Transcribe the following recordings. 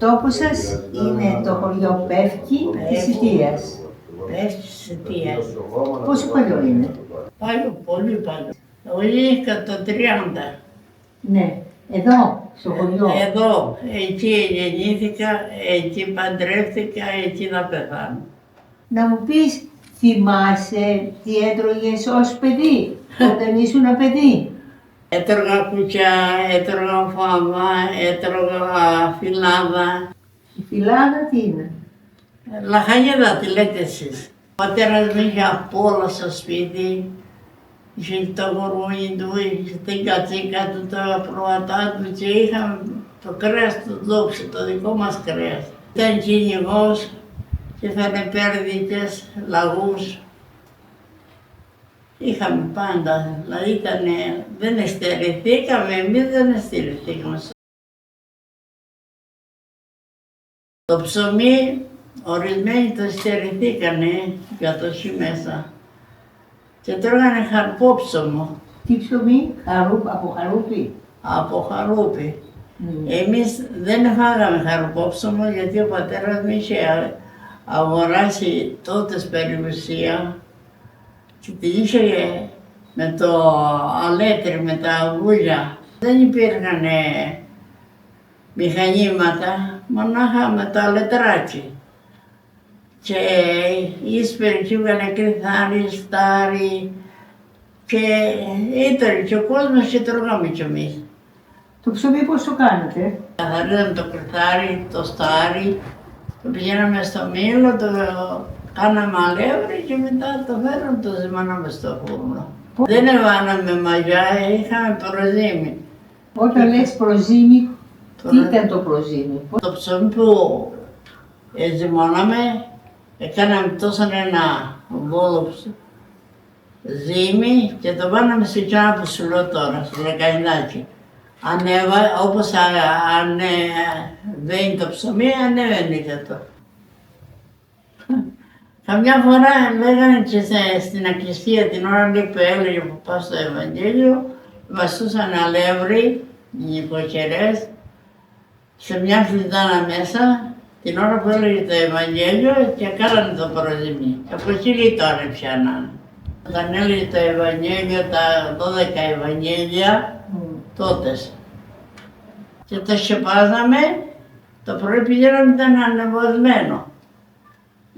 τόπος σας είναι το χωριό Πεύκη της Ιτίας. Πες της Ιτίας. Πόσο παλιό είναι? Παλιό, πολύ παλιό. Γεννήθηκα το 30. Ναι, εδώ, στο χωριό. Εδώ, εκεί γεννήθηκα, εκεί παντρεύτηκα, εκεί θα πεθάνω. Να μου πεις, θυμάσαι τι έτρωγες ως παιδί, όταν ήσουν παιδί? Έτρωγα κουκιά, έτρωγα φάβα, έτρωγα φυλάδα. Η φυλάδα τι είναι? Λαχανίδα τη λέτε εσείς. Ο πατέρας μου είχε απ' όλα στο σπίτι. Είχε το γουρούνι του, είχε την κατσίκα του, τα προβατά του και είχαμε το κρέας του δόξου, το δικό μας κρέας. Ήταν κυνηγός και έφερε πέρδικες, λαγούς. Είχαμε πάντα, δηλαδή δεν εστερηθήκαμε, εμείς δεν εστερηθήκαμε. Το ψωμί, ορισμένοι το εστερηθήκανε για το μέσα και τρώγανε χαρπόψωμο. Τι ψωμί, από χαρούπι? Από χαρούπι. Εμείς δεν φάγαμε χαρπόψωμο γιατί ο πατέρας μου είχε αγοράσει τότε περιουσία και την είχε με το αλέτρι, με τα αγούλια. Δεν υπήρχαν μηχανήματα, μονάχα με το αλετράκι. Και ύσπερε και έβγανε κρυθάρι, στάρι και ήταν και ο κόσμος και τρώγαμε κι εμείς. Το ψωμί πώς το κάνετε? Καθαρίζαμε το κρυθάρι, το στάρι, το πηγαίναμε στο μήλο, το κάναμε αλεύρι και μετά το φέραμε, το ζυμάναμε στο φούρνο. Δεν έβαναμε μαγιά, είχαμε προζύμι. Όταν λες προζύμι, τι ήταν το προζύμι? Το ψωμί που ζυμώναμε, κάναμε τόσο ένα βόλο ζύμι και το βάλαμε σε ένα που σου λέω τώρα, στο λεκανιδάκι. Όπως ανεβαίνει το ψωμί, ανεβαίνει και το. Καμιά φορά λέγανε και στην εκκλησία την ώρα που έλεγε που πάω στο Ευαγγέλιο, βαστούσαν αλεύρι, οι νοικοκυρές, σε μια φλιτάνα μέσα, την ώρα που έλεγε το Ευαγγέλιο και κάνανε το προζύμι. Από εκεί λιτώνε πιάνανε. Όταν έλεγε το Ευαγγέλιο, τα 12 Ευαγγέλια, τότε. Και το σκεπάζαμε, το πρωί πηγαίναμε, ήταν ανεβασμένο.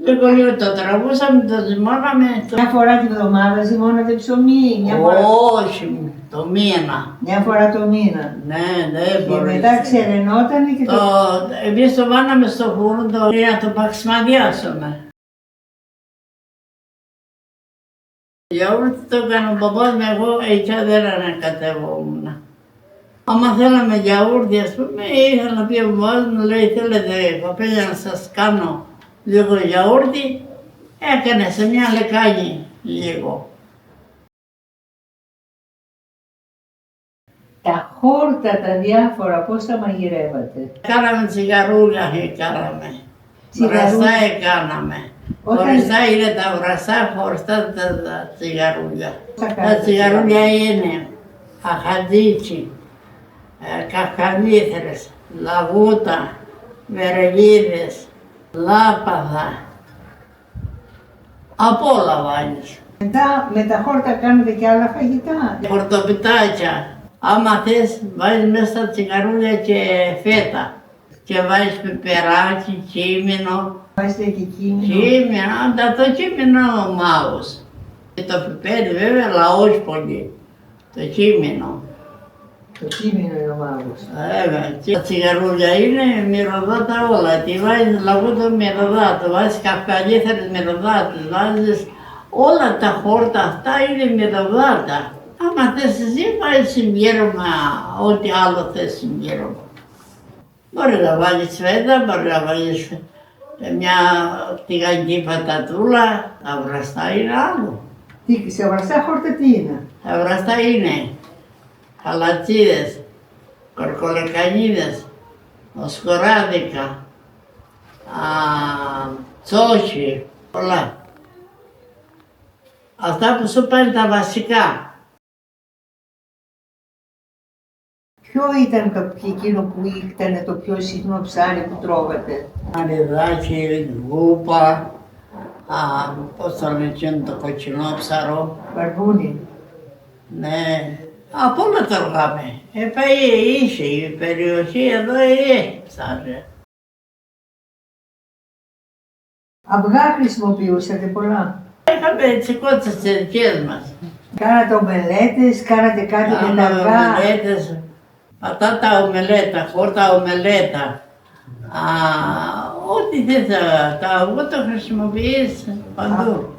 Λίγο το τραβούσαμε, το ζυμώναμε. Μια φορά την εβδομάδα ζυμώνατε ψωμί, μια φορά... Όχι, το μήνα. Μια φορά το μήνα. Ναι, δεν μπορείς. Και μετά ξερενότανε και Εμείς το βάλαμε στο φούρνο για να το παξιμαδιάσουμε. Γιαούρτι το έκανε ο παπάς μου, εγώ έτσι δεν ανακατευόμουν. Άμα θέλαμε γιαούρτι, ας πούμε, ήθελα να πει ο παπάς μου, λέει, θέλετε παπέλια να σας κάνω λίγο γιαούρτι, έκανε σε μια λεκάνη λίγο. Τα χόρτα, τα διάφορα, πώς τα μαγειρεύατε? Κάναμε τσιγαρούλια, κάναμε. Βραστά κάναμε. Χωριστά είναι τα βραστά, χωριστά τα τσιγαρούλια. Τα τσιγαρούλια είναι αχαντίτσι, καχανίθρες, λαγούτα, μερελίδες, λάπαθα. Απ' όλα βάλεις. Μετά με τα χόρτα κάνετε και άλλα φαγητά? Χορτοπιτάκια. Άμα θες βάζεις μέσα στα τσιγαρούλια και φέτα. Και βάζεις πιπεράκι, κείμενο. Βάζετε και κείμενο? Κείμενο, το κείμενο ο μάγος. Και το πιπέρι βέβαια, αλλά όχι πολύ. Το κείμενο. Το κείμενο είναι ο μάγος. Βέβαια, τα τσιγαρούλια είναι μυρωδάτα όλα. Τι βάζεις λαγούτο μυρωδάτο, βάζεις καυκαλίθερες μυρωδάτες, βάζεις όλα τα χόρτα αυτά είναι μυρωδάτα. Άμα θες εσύ βάζεις συμπλήρωμα, ό,τι άλλο θες συμπλήρωμα. Μπορεί να βάλεις φέτα, μπορεί να βάλεις μια τηγανική πατατούλα, τα βραστά είναι άλλο. Σε βραστά χόρτα τι είναι? Τα βραστά είναι χαλατσίδες, κορκολεκανίδες, οσκοράδικα, τσόχι, πολλά. Αυτά που σου πάνε τα βασικά. Ποιο ποιο ήταν εκείνο που ήταν το πιο συχνό ψάρι που τρώγατε? Αριδάκι, γούπα, πώς το λένε εκείνο το κοτσινόψαρο. Βαρβούνι. Ναι, από όλα τρώγαμε. Είχε η περιοχή εδώ έχει ψάρια. Αυγά χρησιμοποιούσατε πολλά? Είχαμε τσικώτες στις δικές μας. Κάνατε ομελέτες, κάνατε κάτι με τα Κάναμε αυγά? ομελέτες, πατάτα ομελέτα, χόρτα ομελέτα. Ό,τι θες, τα αυγό το χρησιμοποιείς παντού.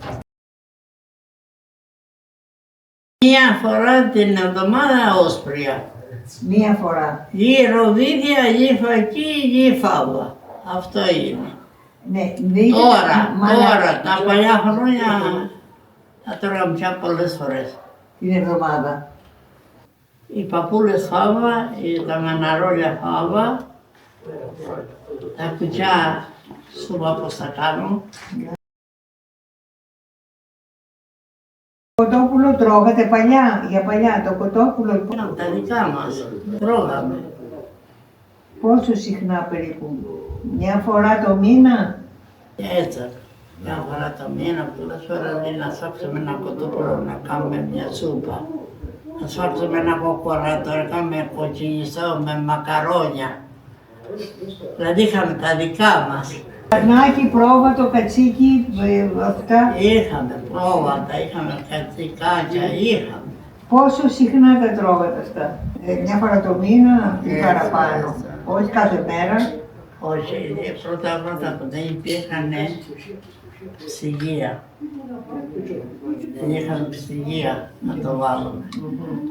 Μία φορά την εβδομάδα όσπρια. Μία φορά. Γη ροβίδια, γη φακή, γη φάβα. Αυτό είναι. Ναι, Τώρα, τα παλιά χρόνια τα τρώγαμε πια πολλές φορές. την εβδομάδα. Οι παππούλες φάβα, τα μαναρόλια φάβα, τα κουτσιά σούπα πώς τα κάνω. Κοτόπουλο τρώγατε παλιά, για παλιά το κοτόπουλο. Ήταν τα δικά μας, τρώγαμε. Πόσο συχνά περίπου? Μια φορά το μήνα? Έτσι, μια φορά το μήνα, πολλές φορές λέει να σφάξουμε ένα κοτόπουλο να κάνουμε μια σούπα. Να σφάξουμε ένα κοκορατό, να κάνουμε κοτσινιστό με μακαρόνια. Δηλαδή είχαμε τα δικά μας. Καρνάκι, πρόβατο, κατσίκι, αυτά. Είχαμε πρόβατα, είχαμε κατσικάκια, είχαμε. Πόσο συχνά τα τρώγατε αυτά? Μια φορά το μήνα ή παραπάνω? Όχι κάθε μέρα. Όχι, πρώτα που δεν υπήρχαν ψυγεία. Δεν είχαμε ψυγεία να το βάλουμε.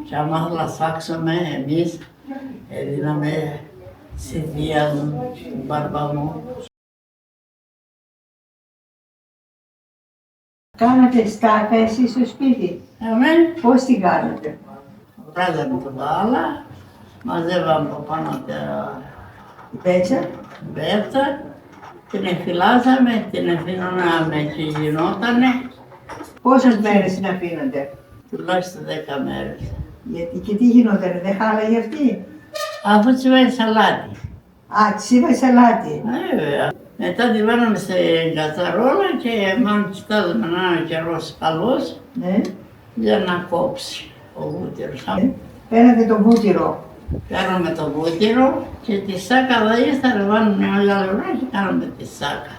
Και άμα θα σφάξουμε εμείς, δίναμε στη θεία μου, στην μπάρμπα μου. Κάνατε στάκα εσείς στο σπίτι? Πώς την κάνατε? Βγάζαμε το γάλα, μαζεύαμε από πάνω τα Πέτσα. μπέρτα, την εφυλάζαμε, την εφήνωναμε και γινότανε, Πόσες μέρες την αφήνατε? τουλάχιστον 10 μέρες. Γιατί και τι γινότανε, δεν χάλαγε αυτή? Αφού τσιβάει σαλάτι. Α, τσίβα σαλάτι. Βέβαια. Μετά τη βάλαμε σε κατσαρόλα και μάλλον κοιτάζαμε να είναι ο καιρός καλός Ναι. για να κόψει ο βούτυρος. Παίρνατε το βούτυρο. Κάναμε το βούτυρο και τη σάκα εδώ ύστερα βάλουμε μια μεγάλη ουρά και κάναμε τη σάκα.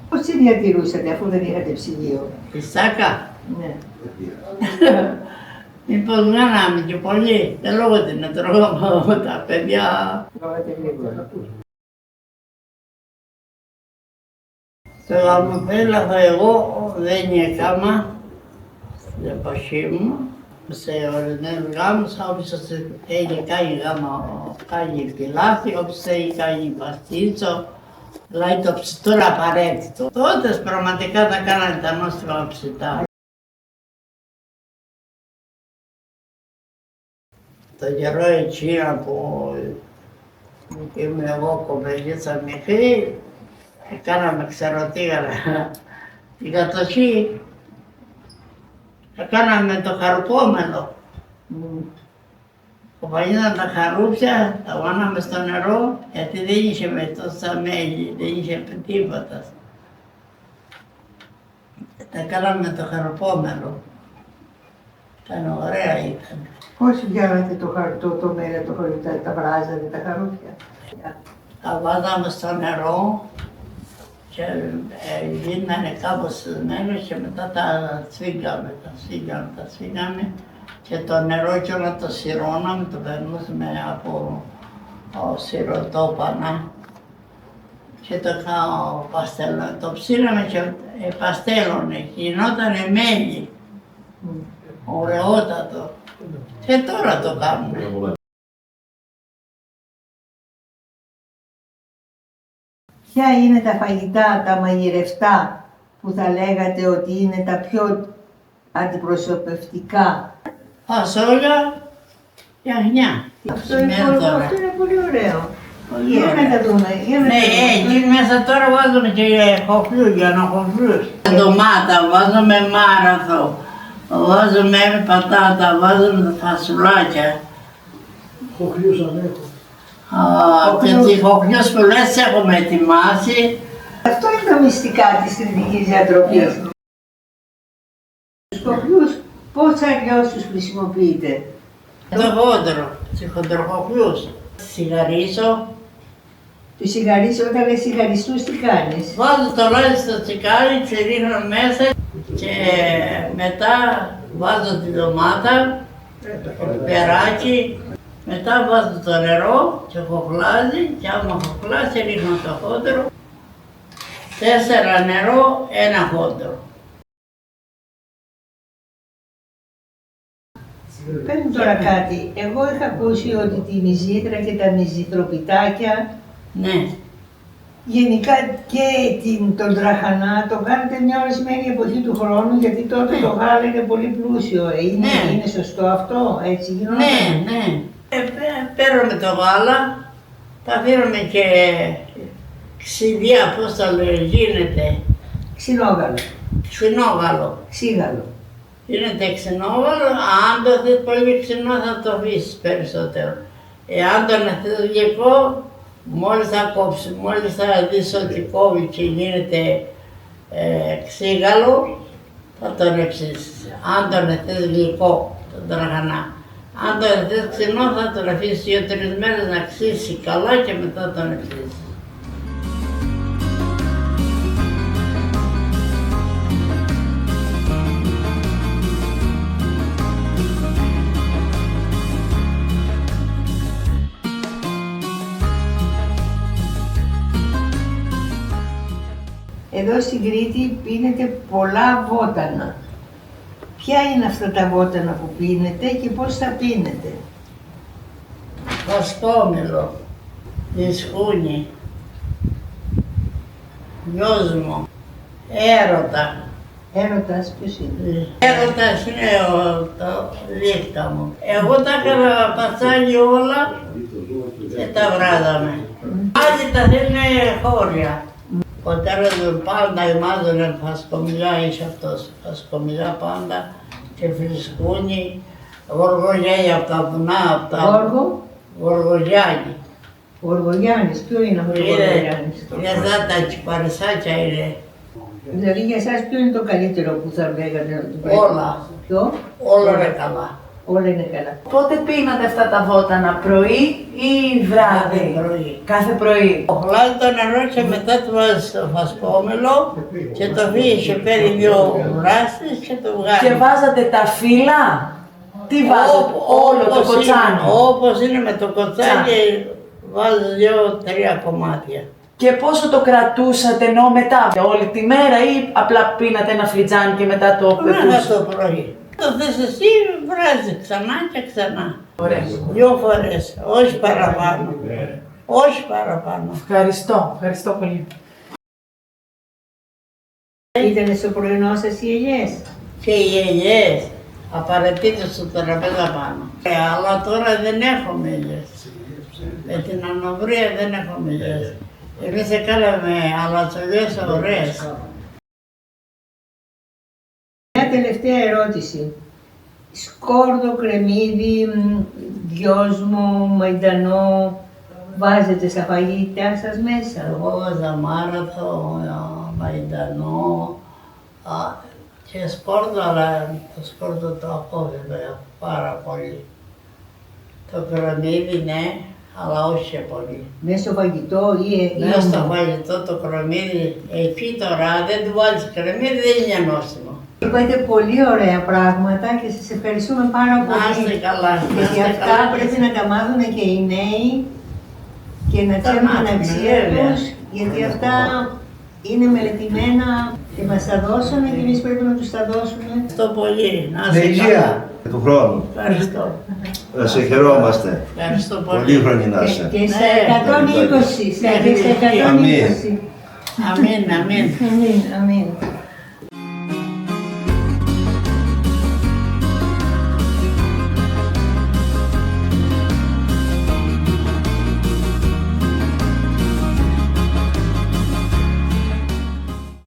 Πώς τη διατηρούσατε αφού δεν είχατε ψυγείο? Τη σάκα. Ναι. Μήπως κάναμε και πολύ, δεν λόγω την τρώγαμε τα παιδιά. Τρώγατε λίγο. Το γαμοπέλαθο εγώ δεν έκανα στην εποχή μου. Σε ορισμένους γάμους, όποιος έχει κάνει γάμα, κάνει πιλάφι, όποιος έχει κάνει παστίτσο, δηλαδή το ψητό είναι απαραίτητο. Τότε πραγματικά τα κάνανε τα νόστιμα ψητά. Το καιρό εκείνο που ήμουν εγώ κοπελίτσα μικρή, κάναμε ξεροτήγανα την κατοχή. Κάναμε το χαρουπόμενο. Κοπανίζαν τα χαρούπια, τα βάναμε στο νερό, γιατί δεν είχε με τόσα μέλι, δεν είχε τίποτα. Τα κάναμε το χαρουπόμενο. Ήταν ωραία ήταν. Πώς βγάλατε το χαρτό, το μέλι, το χαρτό, τα βράζατε τα χαρούπια? Τα βάζαμε στο νερό και γίνανε κάπως σμέλος και μετά τα σφίγγαμε, τα σφίγγαμε και το νερό και όλα το σιρώναμε, το περνούσαμε από σιρωτόπανα και το ψήναμε και παστέλωνε, γινότανε μέλι, ωραιότατο και τώρα το κάνουμε. Ποια είναι τα φαγητά, τα μαγειρευτά που θα λέγατε ότι είναι τα πιο αντιπροσωπευτικά? Φασόλια και αχνιά. Αυτό είναι πολύ ωραίο. Για να τα δούμε. Ναι, εκεί μέσα τώρα βάζουμε και χοφλούγια, χοφλούς. Ντομάτα, βάζουμε μάραθο, βάζουμε πατάτα, βάζουμε φασουλάκια. Χοχλούς αν έχω. Και τις χοχλιούς πολλές έχουμε ετοιμάσει. Αυτό είναι τα μυστικά της κριτικής διατροφής. Τους χοχλιούς πώς αλλιώς τους χρησιμοποιείτε? Το χόντρο, τους χοντροχοχλιούς. Σιγαρίζω. Τους σιγαρίζεις, όταν λες σιγαριστούς τι κάνεις? Βάζω το λάδι στο τσικάρι, ξερίχνω μέσα και μετά βάζω τη ντομάτα, το πιπεράκι. Μετά βάζω το νερό και χοχλάζει και άμα χοχλάσει ρίχνω το χόντρο. 4 νερό, 1 χόντρο. Πες μου τώρα κάτι. Εγώ είχα ακούσει ότι τη μυζήτρα και τα μυζητροπιτάκια, Ναι. γενικά και τον τραχανά, το κάνετε μια ορισμένη εποχή του χρόνου, γιατί τότε το γάλα είναι πολύ πλούσιο. Είναι σωστό αυτό, έτσι γινόταν? Ναι. Παίρνουμε το γάλα, τα αφήνουμε και ξηδιά, πώς το λέω, γίνεται. Ξινόγαλο, Ξινόγαλο. ξύγαλο. Γίνεται ξινόγαλο, αν το θες πολύ ξινό θα το αφήσεις περισσότερο. Εάν το θες γλυκό, μόλις θα κόψει, μόλις θα δεις ότι κόβει και γίνεται ξύγαλο, θα τον εξήσεις. Αν τον θες γλυκό, τον τραχανά. Αν τον θες ξινό θα τον αφήσεις 2-3 μέρες να ξύσει καλά και μετά τον εξήσεις. Εδώ στην Κρήτη πίνετε πολλά βότανα. Ποια είναι αυτά τα βότανα που πίνετε και πώς τα πίνετε? Φασκόμηλο, δυσκούνι, δυόσμο, έρωτα. Έρωτας ποιος είναι? Έρωτας είναι το δίχτα μου. Εγώ τα έκανα πατσάλι όλα και τα βράδαμε. Άλλοι τα θέλουν χώρια. Ο πατέρας μου πάντα μάζωνε φασκομιλιά, είσαι αυτός. Φασκομιλιά πάντα και φρισκούνι, γοργογιάννη από τα βουνά, από τα... Γόργο, Γοργογιάννη. ο Οργογιάννης, ποιο είναι αυτό ο Οργογιάννης? Είναι σαν τα τσιπαρισάκια είναι. Δηλαδή για εσάς ποιο είναι το καλύτερο που θα λέγατε να του πείτε? Όλα. Ποιο? Όλα είναι καλά. Όλα είναι καλά. Πότε πίνατε αυτά τα βότανα, πρωί ή βράδυ? Κάθε πρωί. Κάθε πρωί. Οχλάζει το νερό και μετά του βάζεις το φασκόμηλο και το φύγεις και παίρνει 2 βράσεις και το βγάζεις. Και βάζατε τα φύλλα. Τι βάζατε, όλο το κοτσάνι? Όπως είναι με το κοτσάνι, βάζεις 2-3 κομμάτια. Και πόσο το κρατούσατε ενώ μετά, όλη τη μέρα ή απλά πίνατε ένα φλιτζάνι και μετά το Μέχρι πετούσατε? το πρωί. Το θες εσύ, βράζει ξανά και ξανά. Ωραία. 2 φορές, όχι παραπάνω. Όχι παραπάνω. Ευχαριστώ πολύ. Ήτανε στο πρωινό σας οι ελιές? Και οι ελιές, απαραίτητο στο τραπέζα πάνω. Αλλά τώρα δεν έχουμε ελιές. Με την ανοβρία δεν έχουμε ελιές. Εμείς κάναμε αλατσολιές ωραίες. Μια τελευταία ερώτηση. Σκόρδο, κρεμμύδι, δυόσμο, μαϊντανό, βάζετε στα φαγητά σας μέσα? Εγώ βάζα μάραθο, μαϊντανό και σκόρδο, αλλά το σκόρδο το απόβεβαια πάρα πολύ. Το κρεμμύδι ναι, αλλά όχι και πολύ. Μέσα στο φαγητό ή Μέσα στο όμο? φαγητό το κρεμμύδι, εκεί τώρα δεν του βάλεις κρεμμύδι, δεν είναι νόστιμο. Είπατε πολύ ωραία πράγματα και σας ευχαριστούμε πάρα Να είστε πολύ. καλά. να Γιατί είστε αυτά καλά. πρέπει να τα μάθουν και οι νέοι και να Τα ξέρουν την μάθουν, αξία βέβαια. τους, γιατί αυτά είναι μελετημένα και μας τα δώσανε και εμείς πρέπει να τους τα δώσουμε. Ευχαριστώ πολύ. Να Με είστε καλά. υγεία του χρόνου. Ευχαριστώ. Να σε χαιρόμαστε. Ευχαριστώ πολύ. Πολύχρονοι να είσαι. Και σε Ναι, 120, σε 120. Αμήν. Αμήν, αμήν. Αμήν, αμήν.